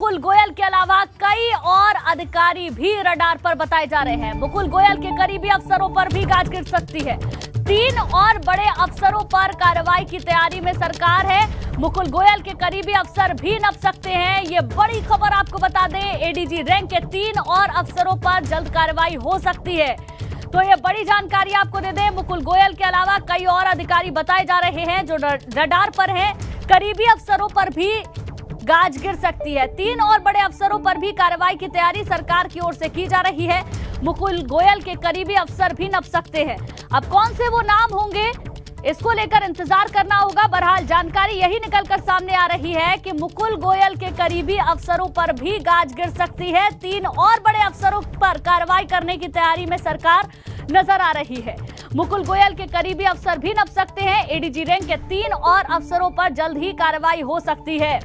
मुकुल गोयल के अलावा कई और अधिकारी भी रडार पर बताए जा रहे हैं। मुकुल गोयल के करीबी अफसरों पर भी गाज गिर सकती है। 3 और बड़े अफसरों पर कार्रवाई की तैयारी में सरकार है। मुकुल गोयल के करीबी अफसर भी नप सकते हैं। ये बड़ी खबर आपको बता दें, एडीजी रैंक के 3 और अफसरों पर जल्द कार्रवाई हो सकती है। तो ये बड़ी जानकारी आपको दे दें, मुकुल गोयल के अलावा कई और अधिकारी बताए जा रहे हैं जो रडार पर हैं। करीबी अफसरों पर भी गाज गिर सकती है। 3 और बड़े अफसरों पर भी कार्रवाई की तैयारी सरकार की ओर से की जा रही है। मुकुल गोयल के करीबी अफसर भी नप सकते हैं। अब कौन से वो नाम होंगे, इसको लेकर इंतजार करना होगा। बहरहाल जानकारी यही निकलकर सामने आ रही है कि मुकुल गोयल के करीबी अफसरों पर भी गाज गिर सकती है। 3 और बड़े अफसरों पर कार्रवाई करने की तैयारी में सरकार नजर आ रही है। मुकुल गोयल के करीबी अफसर भी नप सकते हैं। एडीजी रैंक के 3 और अफसरों पर जल्द ही कार्रवाई हो सकती है।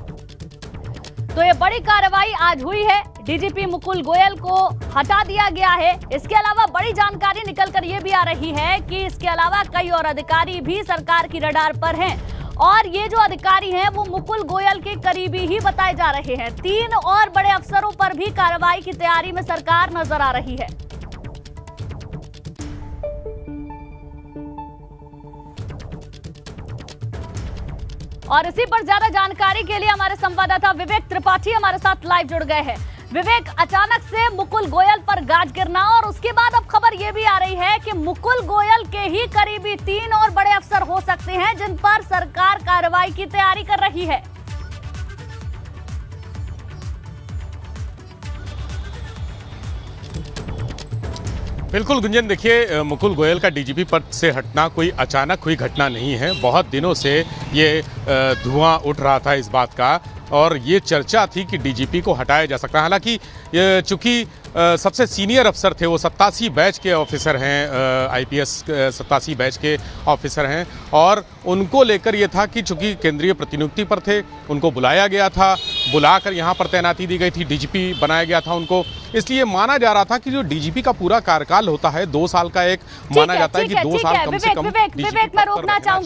तो ये बड़ी कार्रवाई आज हुई है। डीजीपी मुकुल गोयल को हटा दिया गया है। इसके अलावा बड़ी जानकारी निकलकर ये भी आ रही है कि इसके अलावा कई और अधिकारी भी सरकार की रडार पर हैं और ये जो अधिकारी हैं वो मुकुल गोयल के करीबी ही बताए जा रहे हैं। 3 और बड़े अफसरों पर भी कार्रवाई की तैयारी में सरकार नजर आ रही है। और इसी पर ज्यादा जानकारी के लिए हमारे संवाददाता विवेक त्रिपाठी हमारे साथ लाइव जुड़ गए हैं। विवेक, अचानक से मुकुल गोयल पर गाज गिरना और उसके बाद अब खबर यह भी आ रही है कि मुकुल गोयल के ही करीबी 3 और बड़े अफसर हो सकते हैं जिन पर सरकार कार्रवाई की तैयारी कर रही है। बिल्कुल गुंजन, देखिए मुकुल गोयल का डीजीपी पद से हटना कोई अचानक हुई घटना नहीं है। बहुत दिनों से ये धुआं उठ रहा था इस बात का और ये चर्चा थी कि डीजीपी को हटाया जा सकता है। हालांकि चूंकि सबसे सीनियर अफसर थे, वो 87 बैच के ऑफिसर हैं, आईपीएस 87 बैच के ऑफिसर हैं और उनको लेकर ये था कि चूंकि केंद्रीय प्रतिनियुक्ति पर थे, उनको बुलाया गया था, बुलाकर यहाँ पर तैनाती दी गई थी, डीजीपी बनाया गया था उनको। इसलिए माना जा रहा था कि जो डीजीपी का पूरा कार्यकाल होता है 2 साल का, एक माना जाता है कि 2 साल कम से कम। विवेक, मैं रोकना चाहूंगी।